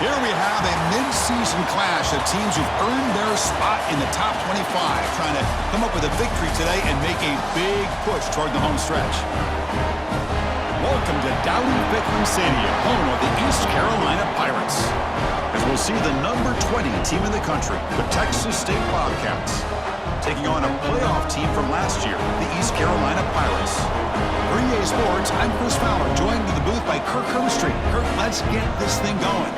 Here we have a mid-season clash of teams who've earned their spot in the top 25, trying to come up with a victory today and make a big push toward the home stretch. Welcome to Dowdy-Ficklen Stadium, home of the East Carolina Pirates, as we'll see the number 20 team in the country, the Texas State Bobcats, taking on a playoff team from last year, the East Carolina Pirates. For EA Sports, I'm Chris Fowler, joined in the booth by Kirk Herbstreit. Kirk, let's get this thing going.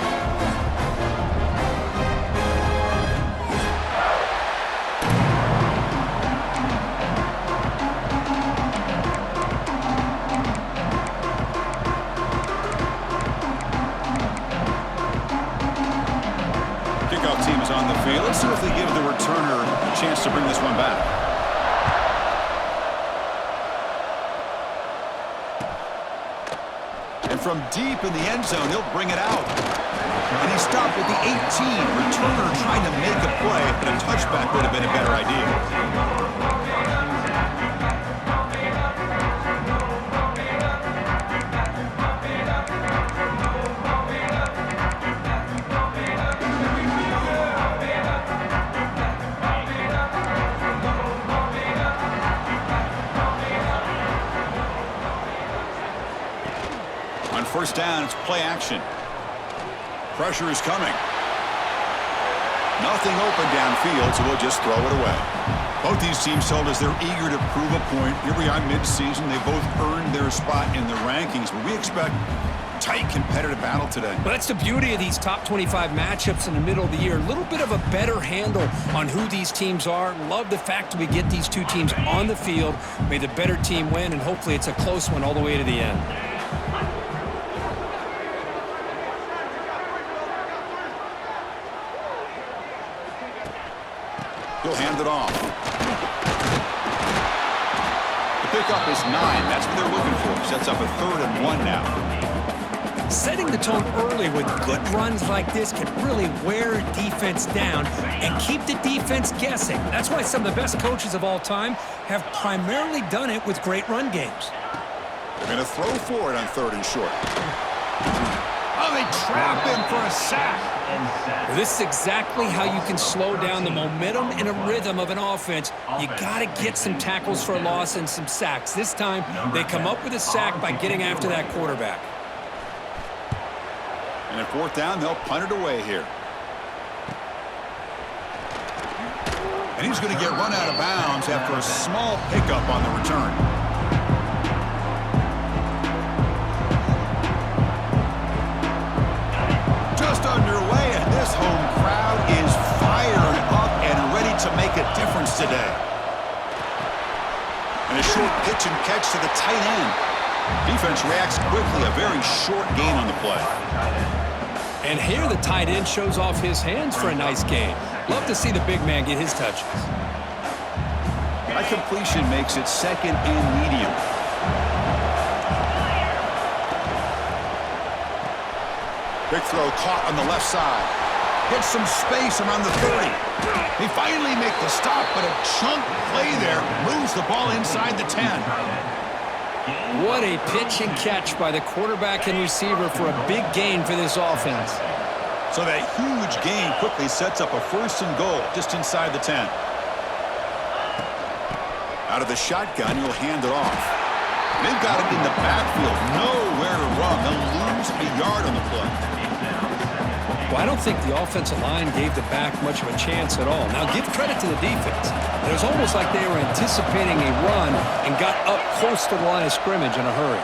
Kickoff team is on the field. Let's see if they give the returner a chance to bring this one back. And from deep in the end zone, he'll bring it out. And he stopped at the 18. Returner trying to make a play, but a touchback would have been a better idea. On first down, it's play action. Pressure is coming. Nothing open downfield, so we'll just throw it away. Both these teams told us they're eager to prove a point. Here we are mid-season. They both earned their spot in the rankings, but we expect tight competitive battle today. Well, that's the beauty of these top 25 matchups in the middle of the year. A little bit of a better handle on who these teams are. Love the fact that we get these two teams on the field. May the better team win, and hopefully it's a close one all the way to the end. He'll hand it off. The pickup is 9. That's what they're looking for. Sets up a 3rd and 1 now. Setting the tone early with good runs like this can really wear defense down and keep the defense guessing. That's why some of the best coaches of all time have primarily done it with great run games. They're going to throw for it on 3rd and short. Oh, they trap him for a sack. Well, this is exactly how you can slow down the momentum and a rhythm of an offense. You got to get some tackles for a loss and some sacks. This time, they come up with a sack by getting after that quarterback. And at 4th down, they'll punt it away here. And he's going to get run out of bounds after a small pickup on the return. Underway, and this home crowd is fired up and ready to make a difference today. And a short pitch and catch to the tight end. Defense reacts quickly, a very short gain on the play. And here the tight end shows off his hands for a nice gain. Love to see the big man get his touches. That completion makes it 2nd and medium. Big throw caught on the left side. Gets some space around the 30. They finally make the stop, but a chunk play there moves the ball inside the 10. What a pitch and catch by the quarterback and receiver for a big gain for this offense. So that huge gain quickly sets up a 1st and goal just inside the 10. Out of the shotgun, he'll hand it off. They've got it in the backfield. Nowhere to run. They'll lose a yard on the play. Well, I don't think the offensive line gave the back much of a chance at all. Now, give credit to the defense. It was almost like they were anticipating a run and got up close to the line of scrimmage in a hurry.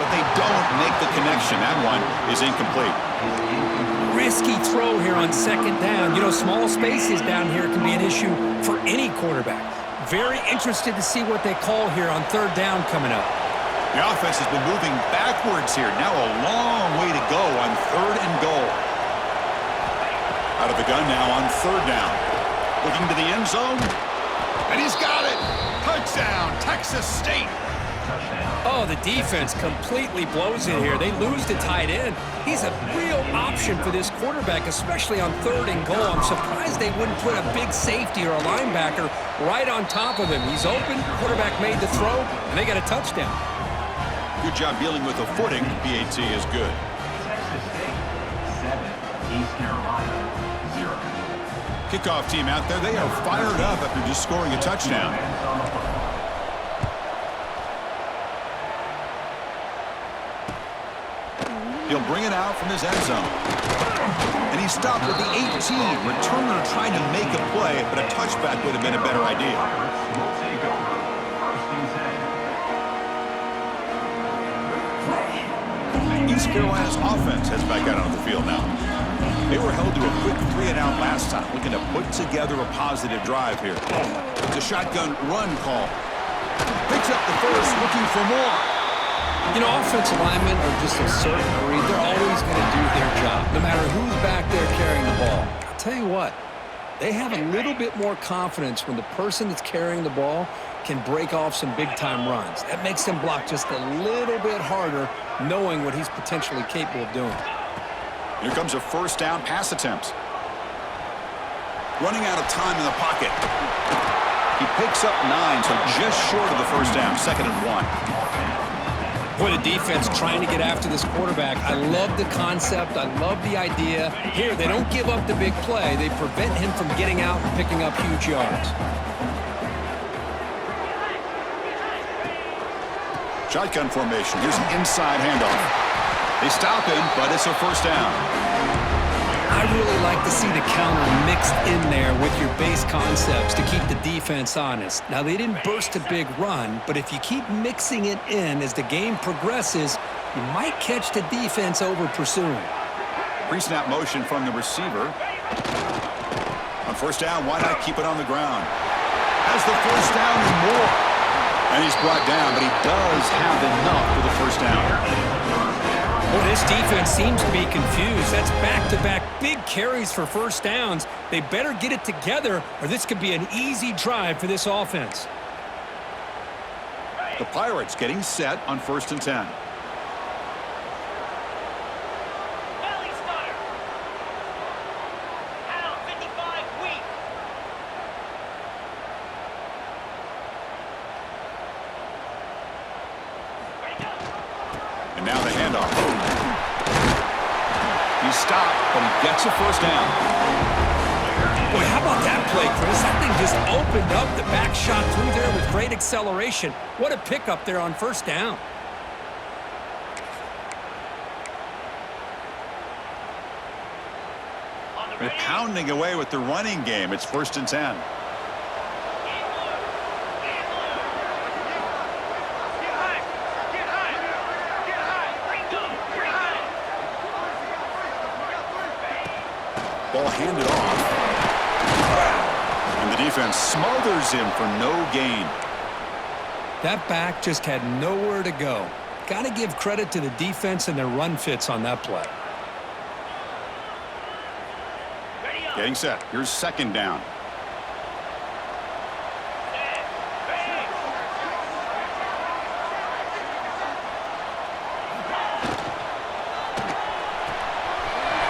But they don't make the connection. That one is incomplete. Risky throw here on 2nd down. You know, small spaces down here can be an issue for any quarterback. Very interested to see what they call here on 3rd down coming up. The offense has been moving backwards here. Now a long way to go on 3rd and goal. Out of the gun now on 3rd down. Looking to the end zone. And he's got it. Touchdown, Texas State. Oh, the defense completely blows it here. They lose the tight end. He's a real option for this quarterback, especially on 3rd and goal. I'm surprised they wouldn't put a big safety or a linebacker right on top of him. He's open, quarterback made the throw, and they got a touchdown. Good job dealing with the footing. PAT is good. Kickoff team out there, they are fired up after just scoring a touchdown. He'll bring it out from his end zone. And he stopped at the 18. Returner trying to make a play, but a touchback would have been a better idea. East Carolina's offense heads back out on the field now. They were held to a quick 3-and-out last time, looking to put together a positive drive here. It's a shotgun run call. Picks up the first, looking for more. You know, offensive linemen are just a certain breed. They're always going to do their job, no matter who's back there carrying the ball. I'll tell you what, they have a little bit more confidence when the person that's carrying the ball can break off some big-time runs. That makes them block just a little bit harder, knowing what he's potentially capable of doing. Here comes a first down pass attempt. Running out of time in the pocket. He picks up 9, so just short of the first down, 2nd and 1. Boy, the defense trying to get after this quarterback. I love the concept. I love the idea. Here, they don't give up the big play. They prevent him from getting out and picking up huge yards. Shotgun formation. Here's an inside handoff. They stop him, but it's a first down. I really like to see the counter mixed in there with your base concepts to keep the defense honest. Now, they didn't burst a big run, but if you keep mixing it in as the game progresses, you might catch the defense over pursuing. Pre-snap motion from the receiver. On first down, why not keep it on the ground? Has the first down and more. And he's brought down, but he does have enough for the first down. Well, this defense seems to be confused. That's back-to-back big carries for first downs. They better get it together, or this could be an easy drive for this offense. The Pirates getting set on 1st and 10. And now the handoff. He stopped, but he gets a first down. Boy, how about that play, Chris? That thing just opened up the back shot through there with great acceleration. What a pickup there on first down. They're pounding away with the running game. It's 1st and 10. Ball handed off. And the defense smothers him for no gain. That back just had nowhere to go. Got to give credit to the defense and their run fits on that play. Getting set. Here's 2nd down.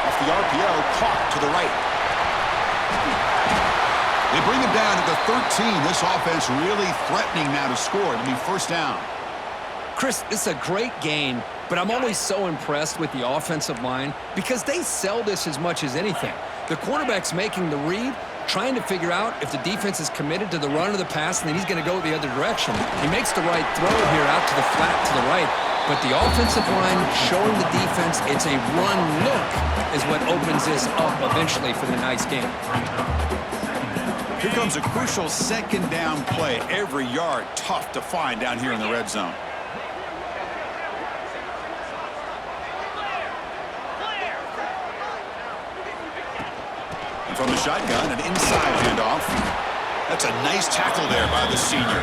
Off the RPO, caught to the right. They bring him down to the 13. This offense really threatening now to score. It'll be first down. Chris, this is a great game, but I'm always so impressed with the offensive line because they sell this as much as anything. The quarterback's making the read, trying to figure out if the defense is committed to the run or the pass, and then he's going to go the other direction. He makes the right throw here out to the flat to the right, but the offensive line showing the defense it's a run look is what opens this up eventually for the nice game. Here comes a crucial 2nd down play. Every yard tough to find down here in the red zone. And from the shotgun, an inside handoff. That's a nice tackle there by the senior.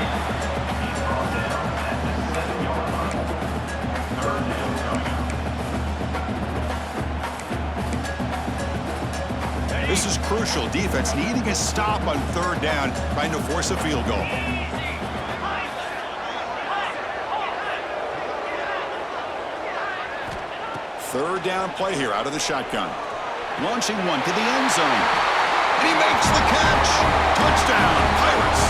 This is crucial. Defense needing a stop on 3rd down, trying to force a field goal. Third down play here out of the shotgun. Launching one to the end zone. And he makes the catch. Touchdown, Pirates.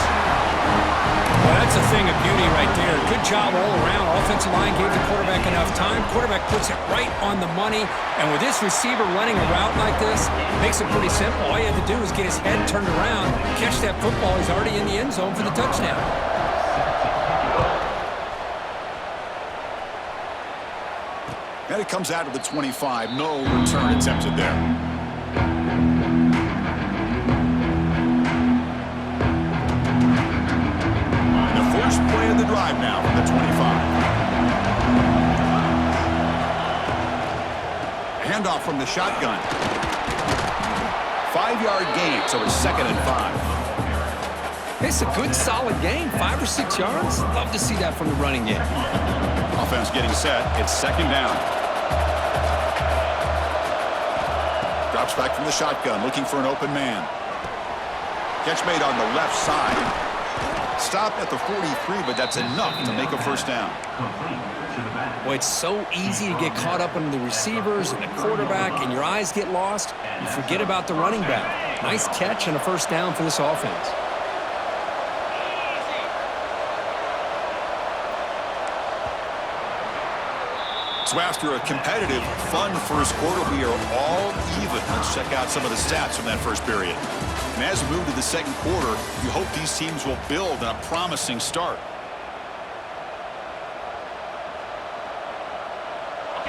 Well, that's a thing of beauty right there. Good job all around. Offensive line gave the quarterback enough time. Quarterback puts it right on the money. And with this receiver running a route like this, makes it pretty simple. All you had to do was get his head turned around, catch that football. He's already in the end zone for the touchdown. And it comes out of the 25. No return attempted there. And the first play of the drive now from the 25. Handoff from the shotgun. 5-yard gain, so it's 2nd and 5. It's a good, solid game. 5 or 6 yards. Love to see that from the running game. Offense getting set. It's 2nd down. Drops back from the shotgun, looking for an open man. Catch made on the left side. Stopped at the 43, but that's enough to make a first down. Boy, it's so easy to get caught up under the receivers and the quarterback, and your eyes get lost. You forget about the running back. Nice catch and a first down for this offense. So after a competitive, fun first quarter, we are all even. Let's check out some of the stats from that first period. And as we move to the second quarter, you hope these teams will build on a promising start.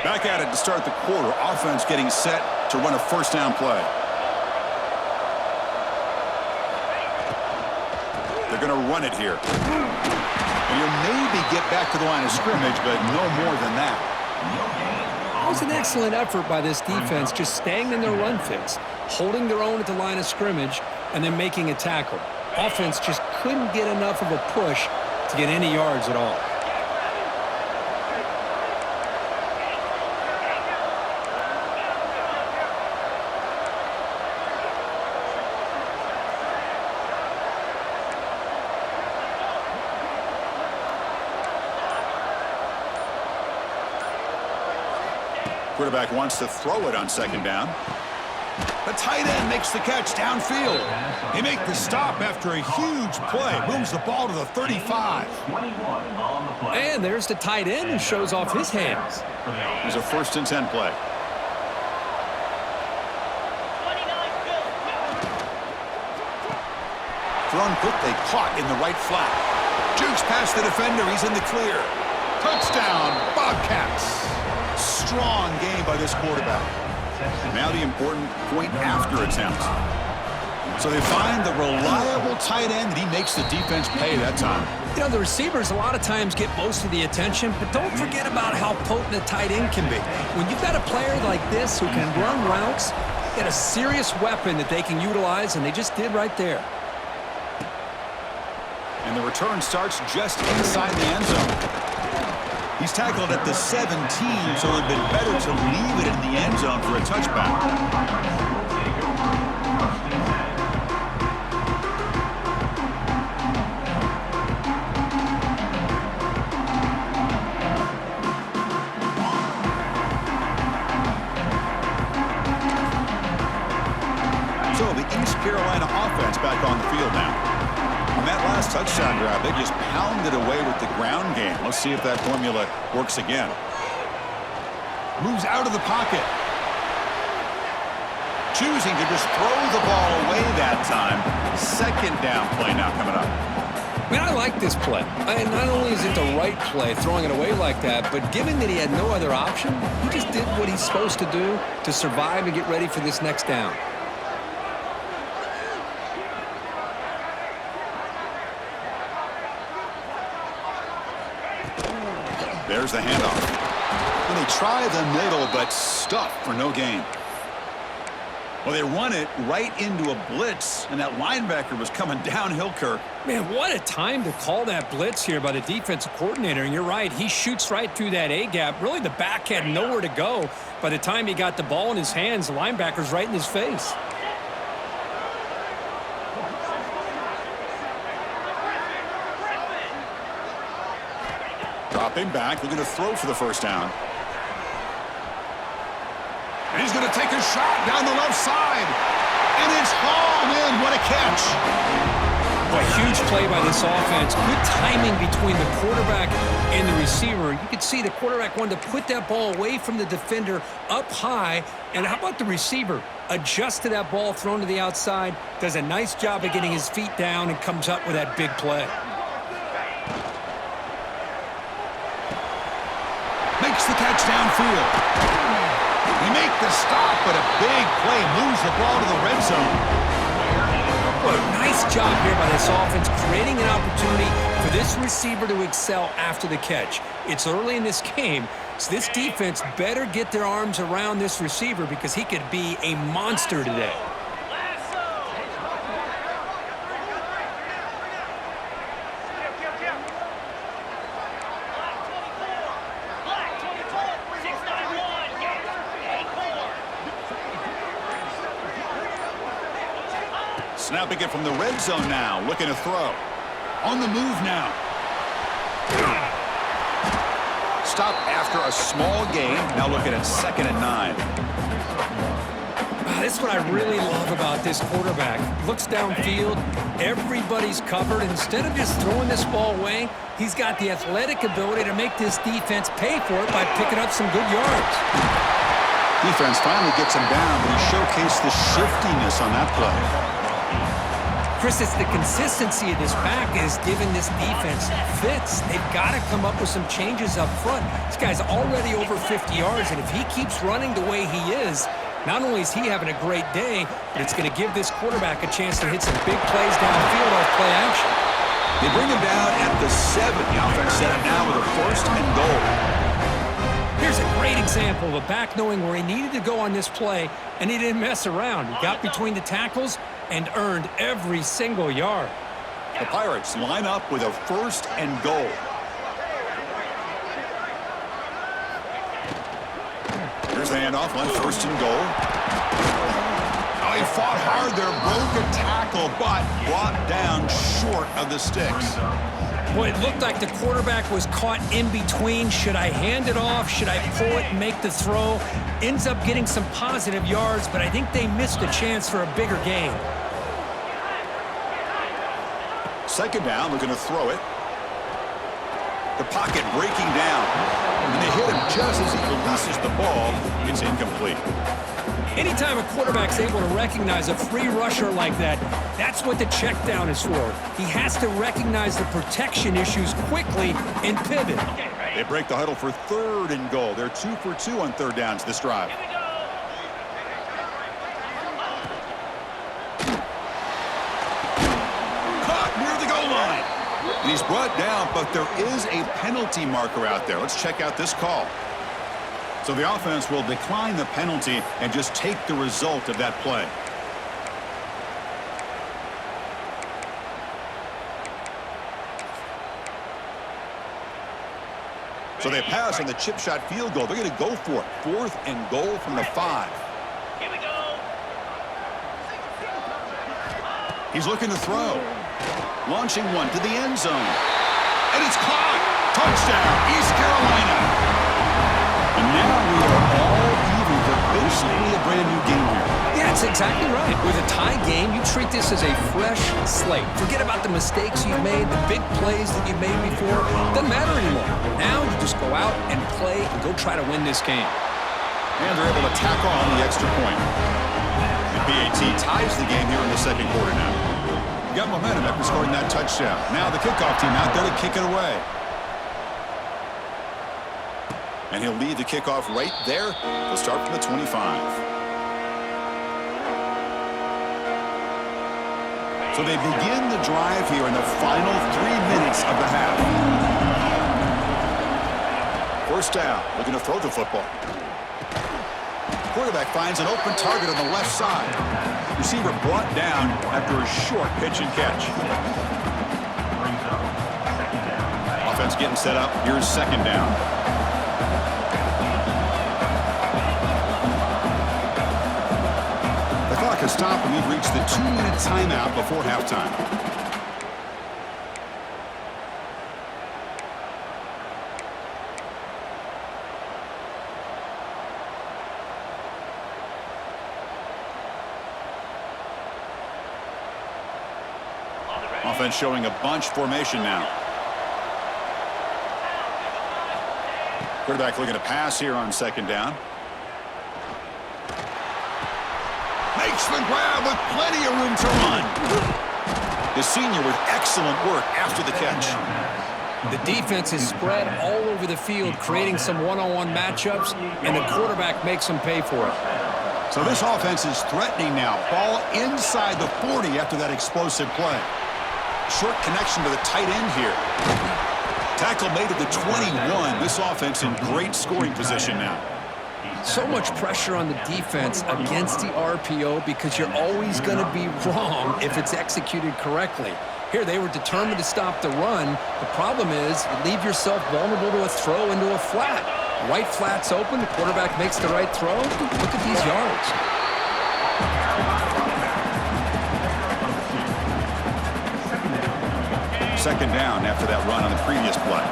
Back at it to start the quarter. Offense getting set to run a first down play. They're going to run it here. And you'll maybe get back to the line of scrimmage, but no more than that. It was an excellent effort by this defense, just staying in their run fits, holding their own at the line of scrimmage, and then making a tackle. Offense just couldn't get enough of a push to get any yards at all. Quarterback wants to throw it on 2nd down. The tight end makes the catch downfield. He makes the stop after a huge play. Moves the ball to the 35. And there's the tight end who shows off his hands. It was a 1st and 10 play. Thrown quickly, caught in the right flat. Jukes past the defender. He's in the clear. Touchdown, Bobcats. Strong game by this quarterback. Now the important point after attempt. So they find the reliable tight end, and he makes the defense pay that time. You know, the receivers a lot of times get most of the attention, but don't forget about how potent a tight end can be. When you've got a player like this who can run routes, you got a serious weapon that they can utilize, and they just did right there. And the return starts just inside the end zone. He's tackled at the 17, so it would have been better to leave it in the end zone for a touchback. So the East Carolina offense back on the field now. On that last touchdown drive, they just pounded away with the ground game. Let's see if that formula works again. Moves out of the pocket. Choosing to just throw the ball away that time. 2nd down play now coming up. Man, I like this play. And not only is it the right play, throwing it away like that, but given that he had no other option, he just did what he's supposed to do to survive and get ready for this next down. There's the handoff. And they try the middle, but stuffed for no gain. Well, they run it right into a blitz, and that linebacker was coming downhill, Kirk. Man, what a time to call that blitz here by the defensive coordinator. And you're right, he shoots right through that A-gap. Really, the back had nowhere to go. By the time he got the ball in his hands, the linebacker's right in his face. Dropping back, looking to throw for the first down. And he's going to take a shot down the left side. And it's hauled in. What a catch. Well, a huge play by this offense. Good timing between the quarterback and the receiver. You could see the quarterback wanted to put that ball away from the defender up high. And how about the receiver? Adjusts to that ball thrown to the outside, does a nice job of getting his feet down, and comes up with that big play. Makes the catch downfield. He make the stop, but a big play moves the ball to the red zone. What a nice job here by this offense, creating an opportunity for this receiver to excel after the catch. It's early in this game, so this defense better get their arms around this receiver because he could be a monster today. Snapping it from the red zone now, looking to throw. On the move now. Stop after a small gain. Now looking at 2nd and 9. Wow, this is what I really love about this quarterback. Looks downfield, everybody's covered. Instead of just throwing this ball away, he's got the athletic ability to make this defense pay for it by picking up some good yards. Defense finally gets him down, but he showcased the shiftiness on that play. Chris, it's the consistency of this back is giving this defense fits. They've got to come up with some changes up front. This guy's already over 50 yards, and if he keeps running the way he is, not only is he having a great day, but it's going to give this quarterback a chance to hit some big plays downfield off play action. They bring him down at the 7. The offense set up now with a 1st and goal. Here's a great example of a back knowing where he needed to go on this play, and he didn't mess around. He got between the tackles and earned every single yard. The Pirates line up with a 1st and goal. Here's the handoff on 1st and goal. Oh, he fought hard there, broke a tackle, but brought down short of the sticks. Well, it looked like the quarterback was caught in between. Should I hand it off? Should I pull it and make the throw? Ends up getting some positive yards, but I think they missed a chance for a bigger gain. 2nd down, looking to throw it. The pocket breaking down. And they hit him just as he releases the ball. It's incomplete. Anytime a quarterback's able to recognize a free rusher like that, that's what the check down is for. He has to recognize the protection issues quickly and pivot. They break the huddle for 3rd and goal. They're 2 for 2 on 3rd downs this drive. Caught near the goal line. And he's brought down, but there is a penalty marker out there. Let's check out this call. So the offense will decline the penalty and just take the result of that play. So they pass on the chip shot field goal. They're going to go for it. 4th and goal from the 5. Here we go. He's looking to throw. Launching one to the end zone. And it's caught. Touchdown, East Carolina. And now we are all even for basically a brand new game here. Yeah, that's exactly right. With a tie game, you treat this as a fresh slate. Forget about the mistakes you've made, the big plays that you've made before. Doesn't matter anymore. Now you just go out and play and go try to win this game. And they're able to tack on the extra point. The BAT ties the game here in the 2nd quarter now. Got momentum after scoring that touchdown. Now the kickoff team out there to kick it away. And he'll lead the kickoff right there. He'll start from the 25. So they begin the drive here in the final 3 minutes of the half. 1st down, looking to throw the football. Quarterback finds an open target on the left side. Receiver brought down after a short pitch and catch. Offense getting set up. Here's 2nd down. To stop, and we've reached the 2-minute timeout before halftime. Offense showing a bunch formation now. Quarterback looking to pass here on second down. Makes the grab with plenty of room to run. The senior with excellent work after the catch. The defense is spread all over the field, creating some one-on-one matchups, and the quarterback makes them pay for it. So this offense is threatening now. Ball inside the 40 after that explosive play. Short connection to the tight end here. Tackle made at the 21. This offense in great scoring position now. So much pressure on the defense against the RPO because you're always going to be wrong if it's executed correctly. Here, they were determined to stop the run. The problem is you leave yourself vulnerable to a throw into a flat. Right flat's open. The quarterback makes the right throw. Look at these yards. Second down after that run on the previous play.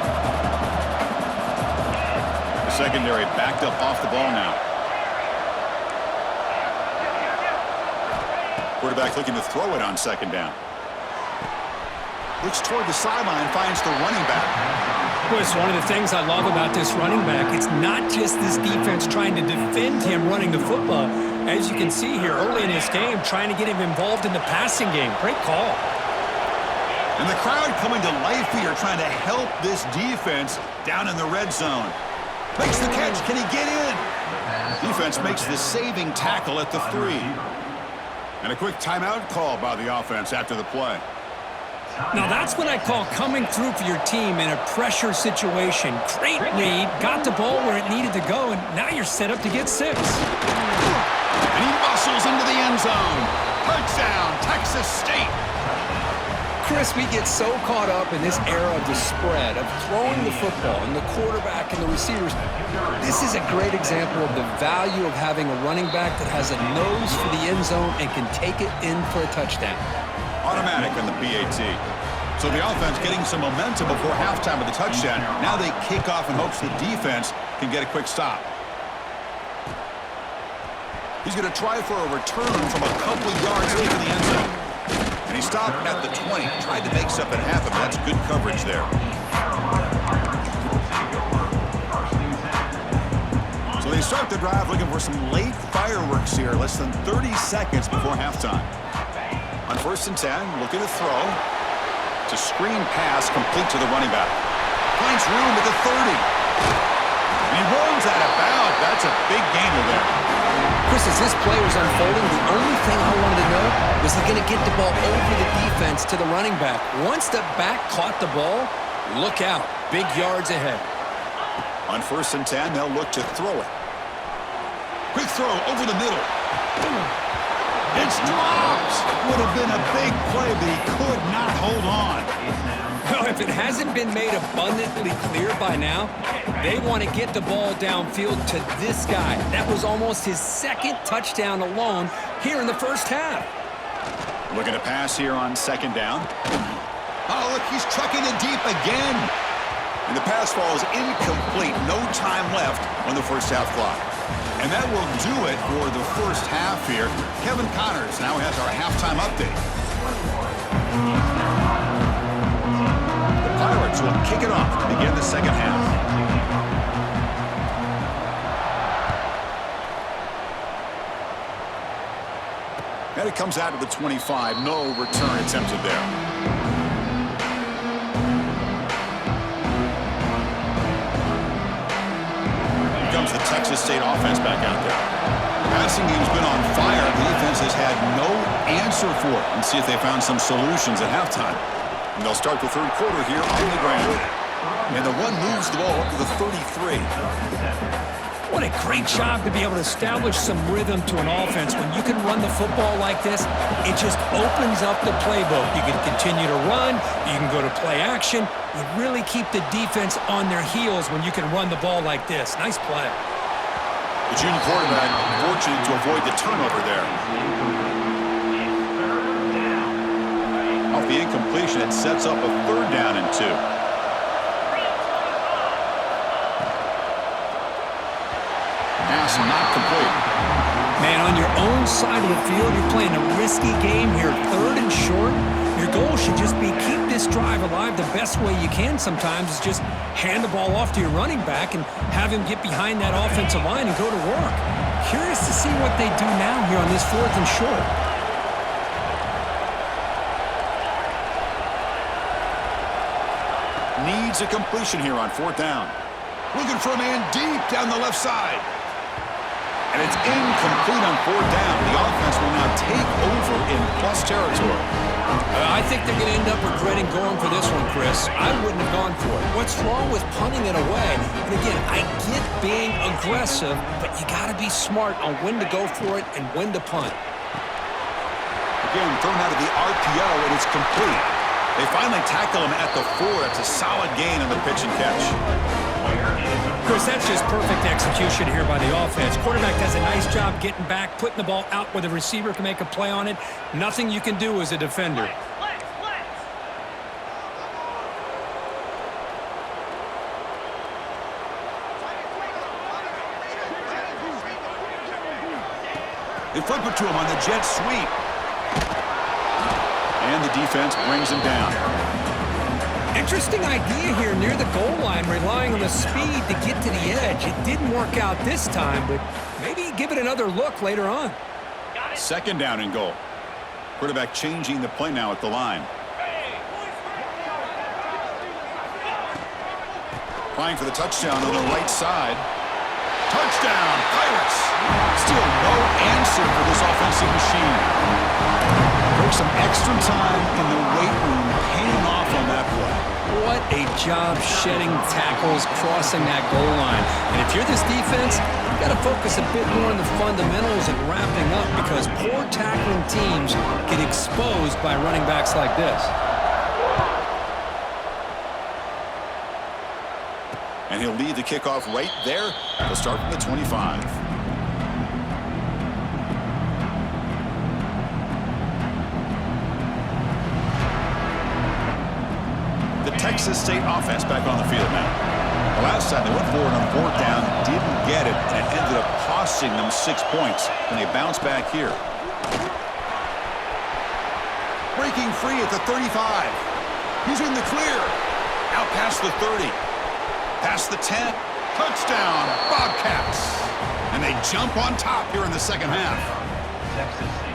The secondary backed up off the ball now. Quarterback looking to throw it on second down. Looks toward the sideline, finds the running back. Boy, it's one of the things I love about this running back. It's not just this defense trying to defend him running the football. As you can see here early in this game, trying to get him involved in the passing game. Great call. And the crowd coming to life here, trying to help this defense down in the red zone. Makes the catch. Can he get in? Defense makes the saving tackle at the 3. And a quick timeout call by the offense after the play. Now that's what I call coming through for your team in a pressure situation. Great read, got the ball where it needed to go, and now you're set up to get 6. And he muscles into the end zone. Touchdown, Texas State. Chris, we get so caught up in this era of the spread, of throwing the football and the quarterback and the receivers. This is a great example of the value of having a running back that has a nose for the end zone and can take it in for a touchdown. Automatic on the PAT. So the offense getting some momentum before halftime with the touchdown. Now they kick off in hopes the defense can get a quick stop. He's going to try for a return from a couple of yards deep in the end zone. And he stopped at the 20. Tried to make something happen. That's good coverage there. So they start the drive looking for some late fireworks here. Less than 30 seconds before halftime. On 1st and 10, looking to throw. It's a screen pass complete to the running back. Finds room at the 30. And he runs out of bounds. That's a big gainer there. Chris, as this play was unfolding, the only thing I wanted to know was he going to get the ball over the defense to the running back. Once the back caught the ball, look out. Big yards ahead. On 1st and 10, they'll look to throw it. Quick throw over the middle. It's dropped. Would have been a big play, but he could not hold on. Well, if it hasn't been made abundantly clear by now, they want to get the ball downfield to this guy. That was almost his 2nd touchdown alone here in the first half. Looking to pass here on 2nd down. Oh, look, he's trucking it deep again. And the pass falls incomplete. No time left on the first half clock. And that will do it for the first half here. Kevin Connors now has our halftime update. The Pirates will kick it off to begin the second half. And it comes out to the 25. No return attempted there. Comes the Texas State offense back out there. The passing game's been on fire. The defense has had no answer for it. And see if they found some solutions at halftime. And they'll start the 3rd quarter here on the ground. And the one moves the ball up to the 33. What a great job to be able to establish some rhythm to an offense. When you can run the football like this, it just opens up the playbook. You can continue to run. You can go to play action. You really keep the defense on their heels when you can run the ball like this. Nice play. The junior quarterback fortunate to avoid the turnover there. Off the incompletion, it sets up a 3rd down and 2. Pass not complete. Man, on your own side of the field, you're playing a risky game here, 3rd and short. Your goal should just be keep this drive alive the best way you can sometimes is just hand the ball off to your running back and have him get behind that offensive line and go to work. Curious to see what they do now here on this 4th and short. Needs a completion here on 4th down. Looking for a man deep down the left side. And it's incomplete on 4th down. The offense will now take over in plus territory. I think they're going to end up regretting going for this one, Chris. I wouldn't have gone for it. What's wrong with punting it away? And again, I get being aggressive, but you got to be smart on when to go for it and when to punt. Again, thrown out of the RPO, and it's complete. They finally tackle him at the 4. It's a solid gain on the pitch and catch. Chris, that's just perfect execution here by the offense. Quarterback does a nice job getting back, putting the ball out where the receiver can make a play on it. Nothing you can do as a defender. They flip it to him on the jet sweep. And the defense brings him down. Interesting idea here near the goal line, relying on the speed to get to the edge. It didn't work out this time, but maybe give it another look later on. 2nd down and goal. Quarterback changing the play now at the line. Applying for the touchdown on the right side. Touchdown, Pirates! Still no answer for this offensive machine. There's some extra time in the weight room paying off on that play. What a job shedding tackles, crossing that goal line. And if you're this defense, you've got to focus a bit more on the fundamentals and wrapping up because poor tackling teams get exposed by running backs like this. And he'll lead the kickoff right there. He'll start from the 25. The Texas State offense back on the field now. The last time they went forward on 4th down, didn't get it, and it ended up costing them 6 points. And they bounce back here. Breaking free at the 35. He's in the clear. Out past the 30. Past the 10. Touchdown, Bobcats. And they jump on top here in the 2nd half.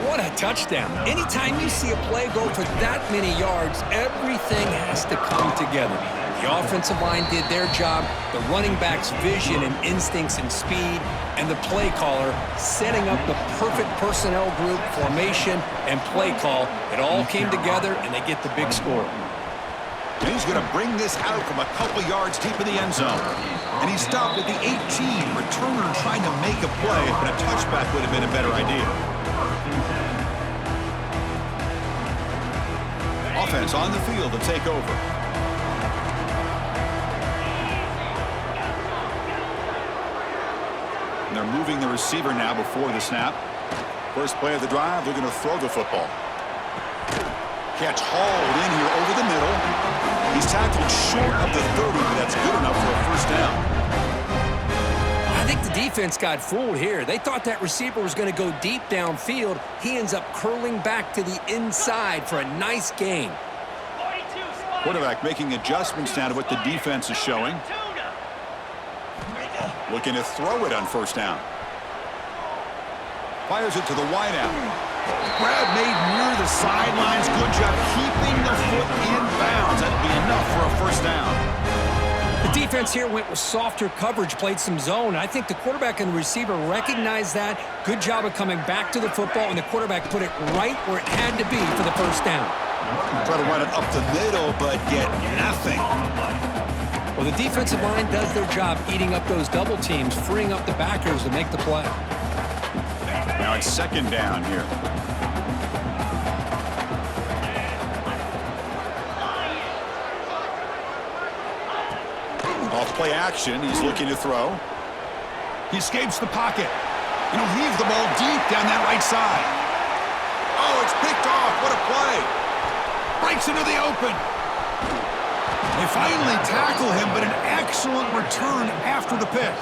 What a touchdown. Anytime you see a play go for that many yards, everything has to come together. The offensive line did their job, the running back's vision and instincts and speed, and the play caller setting up the perfect personnel group, formation, and play call. It all came together, and they get the big score. And he's going to bring this out from a couple yards deep in the end zone. And he stopped at the 18. Returner trying to make a play, but a touchback would have been a better idea. Offense on the field to take over. And they're moving the receiver now before the snap. First play of the drive, they're going to throw the football. Catch hauled in here over the middle. He's tackled short of the 30, but that's good enough for a 1st down. I think the defense got fooled here. They thought that receiver was going to go deep downfield. He ends up curling back to the inside for a nice gain. Quarterback making adjustments now to what the defense is showing. Looking to throw it on 1st down. Fires it to the wideout. Grab made near the sidelines. Good job keeping the foot in bounds. That'll be enough for a 1st down. The defense here went with softer coverage, played some zone. I think the quarterback and the receiver recognized that. Good job of coming back to the football, and the quarterback put it right where it had to be for the 1st down. Try to run it up the middle, but get nothing. Well, the defensive line does their job eating up those double teams, freeing up the backers to make the play. Now it's 2nd down here. Off play action, he's looking to throw. He escapes the pocket. And he'll heave the ball deep down that right side. Oh, it's picked off. What a play. Breaks into the open. They finally tackle him, but an excellent return after the pick.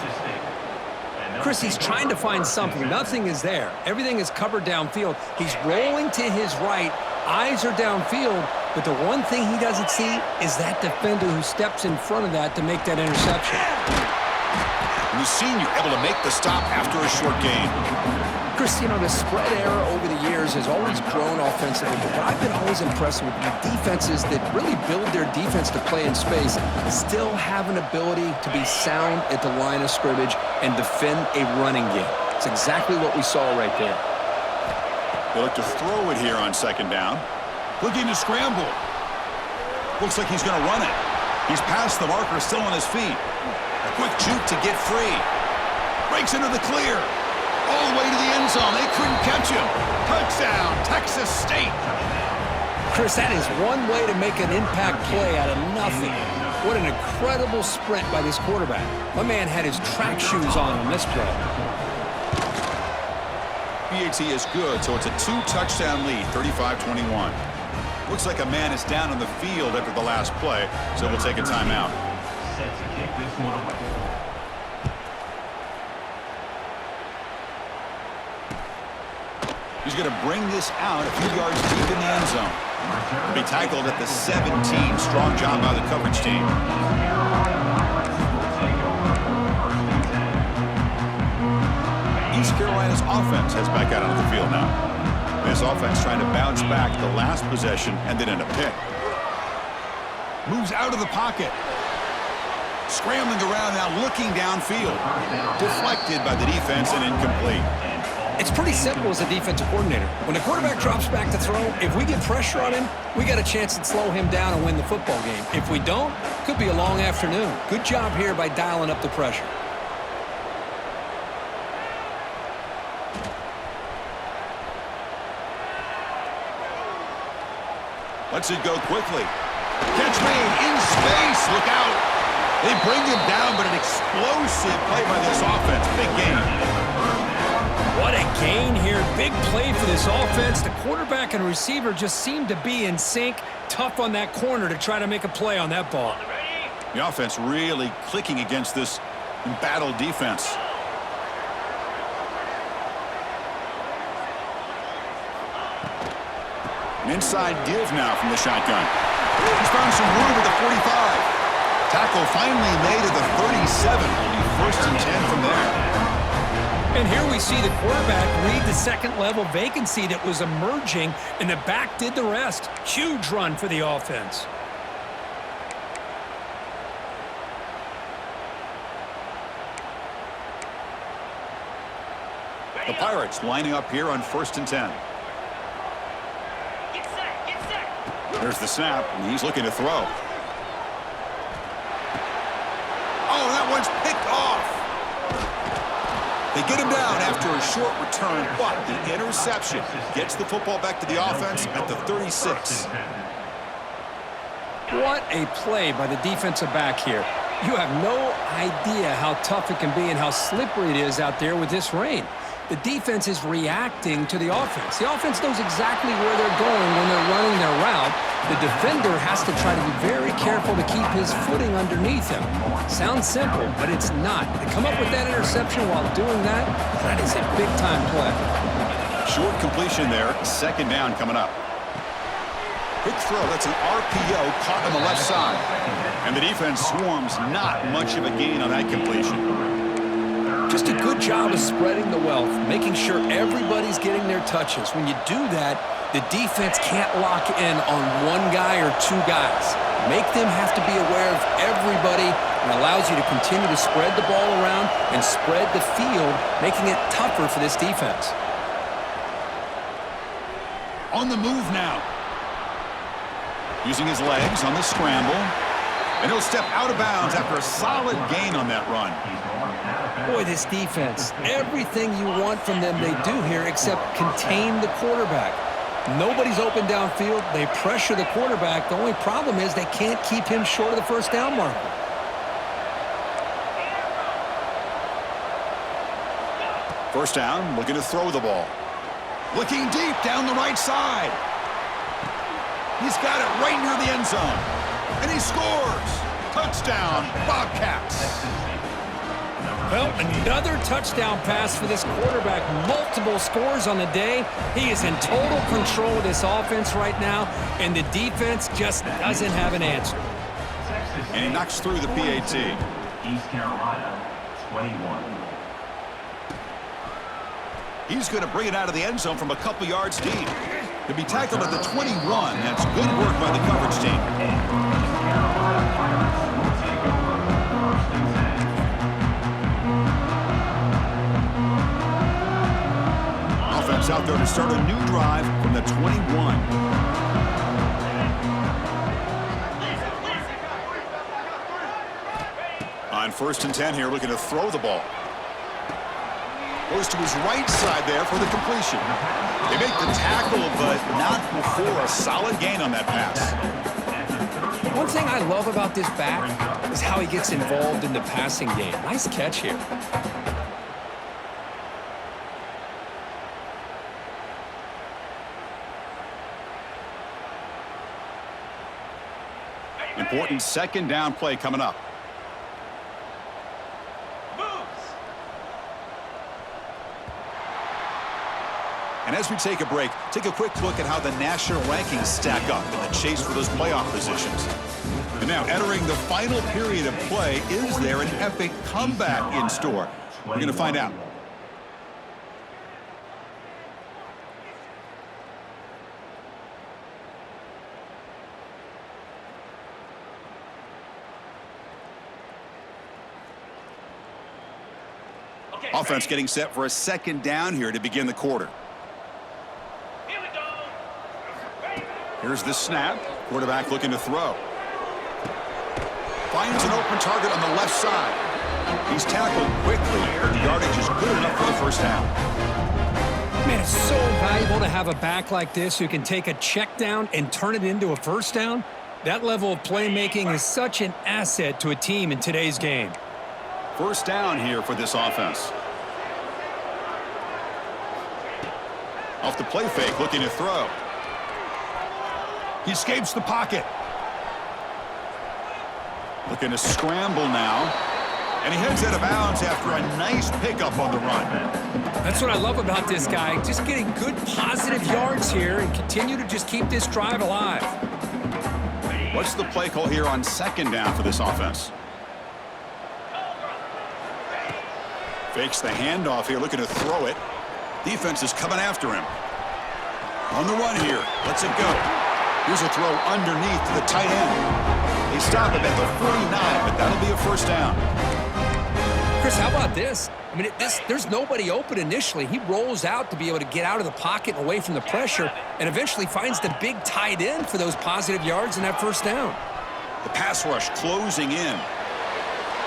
Chris, he's trying to find something. Nothing is there. Everything is covered downfield. He's rolling to his right. Eyes are downfield. But the one thing he doesn't see is that defender who steps in front of that to make that interception. And the senior able to make the stop after a short gain. Chris, you know, the spread era over the years has always grown offensively, but I've been always impressed with the defenses that really build their defense to play in space, still have an ability to be sound at the line of scrimmage and defend a running game. It's exactly what we saw right there. They look to throw it here on second down. Looking to scramble. Looks like he's going to run it. He's past the marker, still on his feet. A quick juke to get free. Breaks into the clear. All the way to the end zone. They couldn't catch him. Touchdown, Texas State. Chris, that is one way to make an impact play out of nothing. What an incredible sprint by this quarterback. My man had his track shoes on this play. PAT is good, so it's a 2-touchdown lead, 35-21. Looks like a man is down on the field after the last play, so we'll take a timeout. Set to kick this one away. He's going to bring this out a few yards deep in the end zone. He'll be tackled at the 17. Strong job by the coverage team. East Carolina's offense heads back out onto the field now. This offense trying to bounce back the last possession and then in a pick. Moves out of the pocket. Scrambling around now, looking downfield. Deflected by the defense and incomplete. It's pretty simple as a defensive coordinator. When the quarterback drops back to throw, if we get pressure on him, we got a chance to slow him down and win the football game. If we don't, could be a long afternoon. Good job here by dialing up the pressure. Lets it go quickly. Catch made in space. Look out. They bring him down, but an explosive play by this offense. Big game. What a gain here. Big play for this offense. The quarterback and receiver just seem to be in sync. Tough on that corner to try to make a play on that ball. The offense really clicking against this embattled defense. An inside give now from the shotgun. He's found some room at the 45. Tackle finally made at the 37. It'll be 1st and 10 from there. And here we see the quarterback read the second-level vacancy that was emerging, and the back did the rest. Huge run for the offense. The Pirates lining up here on 1st and 10. Get set, get set. There's the snap, and he's looking to throw. Oh, that one's picked off. They get him down after a short return, but the interception gets the football back to the offense at the 36. What a play by the defensive back here. You have no idea how tough it can be and how slippery it is out there with this rain. The defense is reacting to the offense. The offense knows exactly where they're going when they're running their route. The defender has to try to be very careful to keep his footing underneath him. Sounds simple, but it's not. To come up with that interception while doing that, that is a big-time play. Short completion there, 2nd down coming up. Quick throw, that's an RPO caught on the left side. And the defense swarms not much of a gain on that completion. Just a good job of spreading the wealth, making sure everybody's getting their touches. When you do that, the defense can't lock in on one guy or two guys. Make them have to be aware of everybody and allows you to continue to spread the ball around and spread the field, making it tougher for this defense. On the move now. Using his legs on the scramble. And he'll step out of bounds after a solid gain on that run. Boy, this defense, everything you want from them they do here except contain the quarterback. Nobody's open downfield. They pressure the quarterback. The only problem is they can't keep him short of the 1st down marker. First down, looking to throw the ball. Looking deep down the right side. He's got it right near the end zone. And he scores. Touchdown, Bobcats. Well, another touchdown pass for this quarterback. Multiple scores on the day. He is in total control of this offense right now, and the defense just doesn't have an answer. And he knocks through the PAT. East Carolina, 21. He's going to bring it out of the end zone from a couple yards deep. To be tackled at the 21, that's good work by the coverage team. Offense out there to start a new drive from the 21. On 1st and 10 here, looking to throw the ball. Goes to his right side there for the completion. They make the tackle, but not before a solid gain on that pass. One thing I love about this back is how he gets involved in the passing game. Nice catch here. Important 2nd down play coming up. And as we take a break, take a quick look at how the national rankings stack up in the chase for those playoff positions. And now, entering the final period of play, is there an epic comeback in store? We're going to find out. Offense getting set for a 2nd down here to begin the quarter. Here's the snap. Quarterback looking to throw. Finds an open target on the left side. He's tackled quickly, but the yardage is good enough for the 1st down. Man, it's so valuable to have a back like this who can take a check down and turn it into a 1st down. That level of playmaking is such an asset to a team in today's game. 1st down here for this offense. Off the play fake, looking to throw. He escapes the pocket. Looking to scramble now. And he heads out of bounds after a nice pickup on the run. That's what I love about this guy. Just getting good positive yards here and continue to just keep this drive alive. What's the play call here on 2nd down for this offense? Fakes the handoff here, looking to throw it. Defense is coming after him. On the run here. Lets it go. Here's a throw underneath to the tight end. They stop him at the 49, but that'll be a 1st down. Chris, how about this? I mean, there's nobody open initially. He rolls out to be able to get out of the pocket and away from the pressure and eventually finds the big tight end for those positive yards in that 1st down. The pass rush closing in.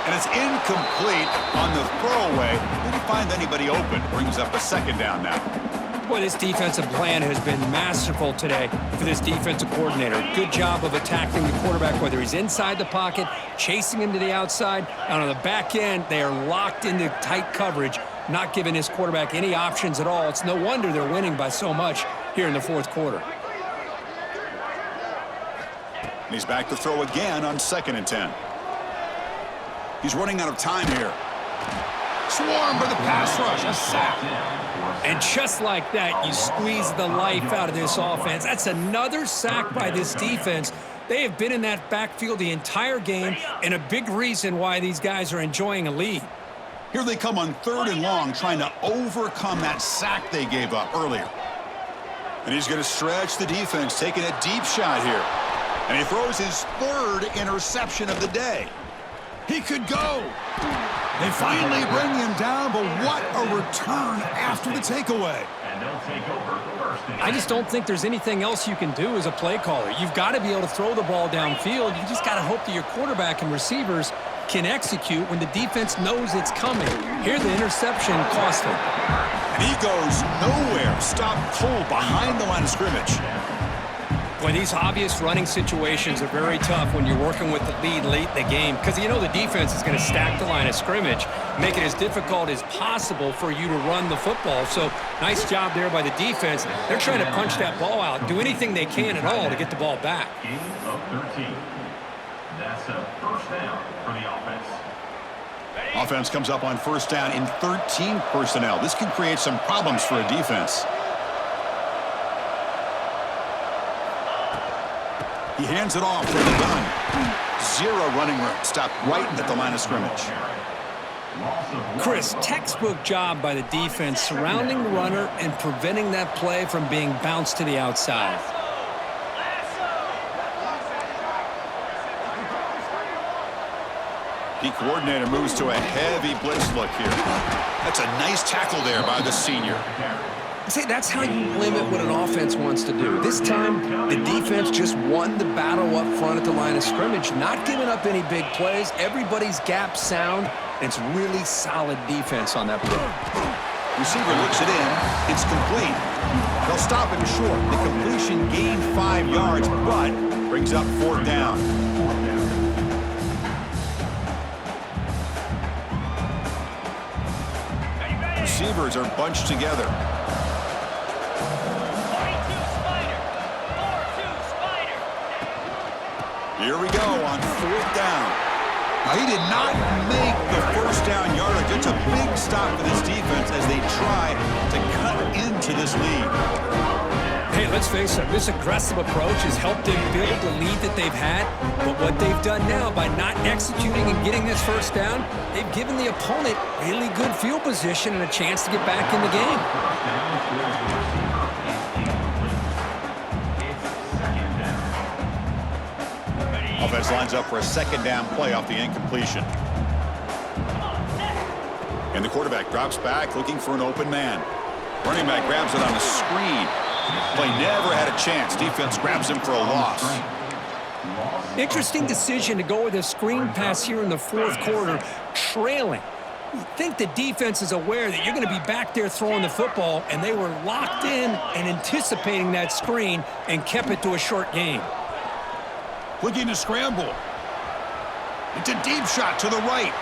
And it's incomplete on the throwaway. Didn't find anybody open. Brings up a 2nd down now. Boy, this defensive plan has been masterful today for this defensive coordinator. Good job of attacking the quarterback, whether he's inside the pocket, chasing him to the outside, and on the back end, they are locked into tight coverage, not giving this quarterback any options at all. It's no wonder they're winning by so much here in the 4th quarter. And he's back to throw again on 2nd and 10. He's running out of time here. Swarmed by the pass rush. A sack. And just like that, you squeeze the life out of this offense. That's another sack by this defense. They have been in that backfield the entire game, and a big reason why these guys are enjoying a lead. Here they come on 3rd and long, trying to overcome that sack they gave up earlier. And he's going to stretch the defense, taking a deep shot here. And he throws his 3rd interception of the day. He could go. They finally bring him down, but what a return after the takeaway. And they'll take over 1st and 10. I just don't think there's anything else you can do as a play caller. You've got to be able to throw the ball downfield. You just got to hope that your quarterback and receivers can execute when the defense knows it's coming. Here, the interception cost him. And he goes nowhere. Stopped cold behind the line of scrimmage. Boy, these obvious running situations are very tough when you're working with the lead late in the game because you know the defense is going to stack the line of scrimmage, make it as difficult as possible for you to run the football. So nice job there by the defense. They're trying to punch that ball out, do anything they can at all to get the ball back. Gain of 13. That's a 1st down for the offense. Offense comes up on first down in 13 personnel. This can create some problems for a defense. He hands it off from the gun. Zero running room. Stopped right at the line of scrimmage. Chris, textbook job by the defense surrounding the runner and preventing that play from being bounced to the outside. The coordinator moves to a heavy blitz look here. That's a nice tackle there by the senior. See, that's how you limit what an offense wants to do. This time, the defense just won the battle up front at the line of scrimmage, not giving up any big plays. Everybody's gap sound. It's really solid defense on that play. Receiver looks it in. It's complete. They'll stop him short. The completion gained 5 yards, but brings up 4th down. Receivers are bunched together. Here we go on 4th down. Now, he did not make the first down yardage. It's a big stop for this defense as they try to cut into this lead. Hey, let's face it, this aggressive approach has helped them build the lead that they've had. But what they've done now by not executing and getting this first down, they've given the opponent really good field position and a chance to get back in the game. Offense lines up for a 2nd down play off the incompletion. And the quarterback drops back looking for an open man. Running back grabs it on a screen. Play never had a chance. Defense grabs him for a loss. Interesting decision to go with a screen pass here in the 4th quarter, trailing. You think the defense is aware that you're going to be back there throwing the football, and they were locked in and anticipating that screen and kept it to a short game. Looking to scramble. It's a deep shot to the right.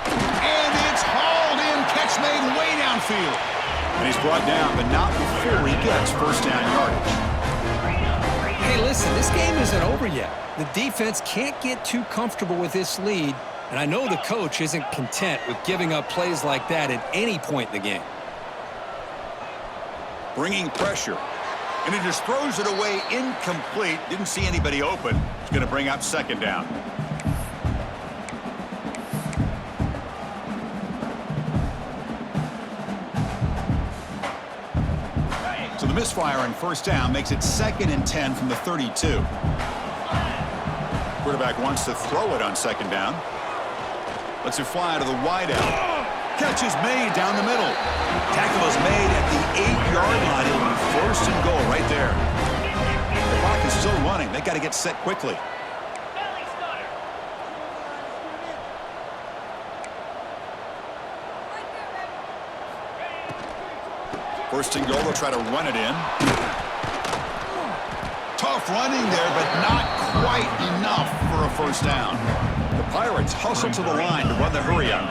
And it's hauled in. Catch made way downfield. And he's brought down, but not before he gets first down yardage. Hey, listen, this game isn't over yet. The defense can't get too comfortable with this lead, and I know the coach isn't content with giving up plays like that at any point in the game. Bringing pressure. And he just throws it away incomplete. Didn't see anybody open. It's going to bring up 2nd down. So the misfire on first down makes it 2nd and 10 from the 32. Quarterback wants to throw it on 2nd down. Lets it fly to the wideout. Catch is made down the middle. Tackle is made at the 8-yard line. It'll be 1st and goal right there. The clock is still running. They got to get set quickly. First and goal, they'll try to run it in. Tough running there, but not quite enough for a first down. The Pirates hustle to the line to run the hurry-up.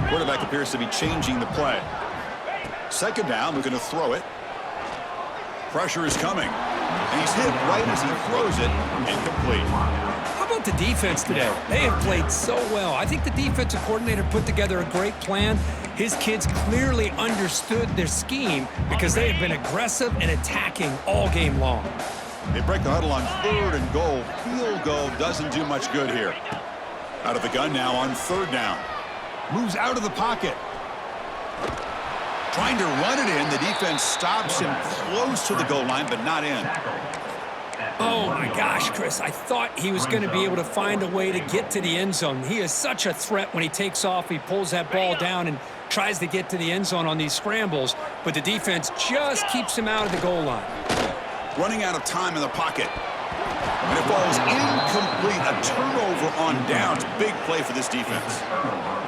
Quarterback appears to be changing the play. 2nd down, they're going to throw it. Pressure is coming. And he's hit right as he throws it. Incomplete. How about the defense today? They have played so well. I think the defensive coordinator put together a great plan. His kids clearly understood their scheme because they have been aggressive and attacking all game long. They break the huddle on 3rd and goal. Field goal doesn't do much good here. Out of the gun now on 3rd down. Moves out of the pocket. Trying to run it in. The defense stops him close to the goal line, but not in. Oh, my gosh, Chris. I thought he was going to be able to find a way to get to the end zone. He is such a threat when he takes off. He pulls that ball down and tries to get to the end zone on these scrambles, but the defense just keeps him out of the goal line. Running out of time in the pocket. And it falls incomplete. A turnover on downs. Big play for this defense.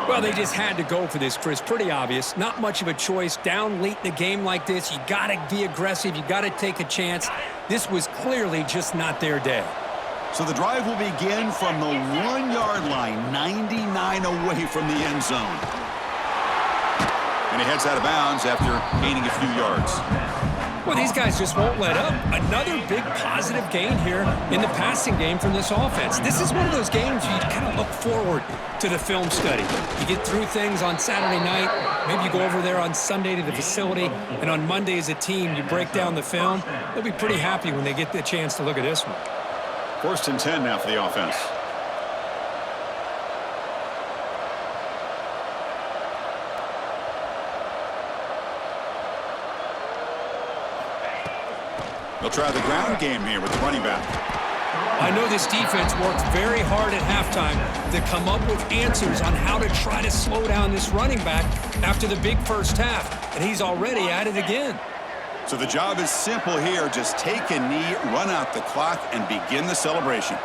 Well, they just had to go for this, Chris. Pretty obvious. Not much of a choice. Down late in a game like this, you got to be aggressive. You got to take a chance. This was clearly just not their day. So the drive will begin from the 1-yard line, 99 away from the end zone. And he heads out of bounds after gaining a few yards. Well, these guys just won't let up. Another big positive gain here in the passing game from this offense. This is one of those games you kind of look forward to the film study. You get through things on Saturday night. Maybe you go over there on Sunday to the facility, and on Monday as a team, you break down the film. They'll be pretty happy when they get the chance to look at this one. 1st and 10 now for the offense. They'll try the ground game here with the running back. I know this defense worked very hard at halftime to come up with answers on how to try to slow down this running back after the big first half, and he's already at it again. So the job is simple here. Just take a knee, run out the clock, and begin the celebration.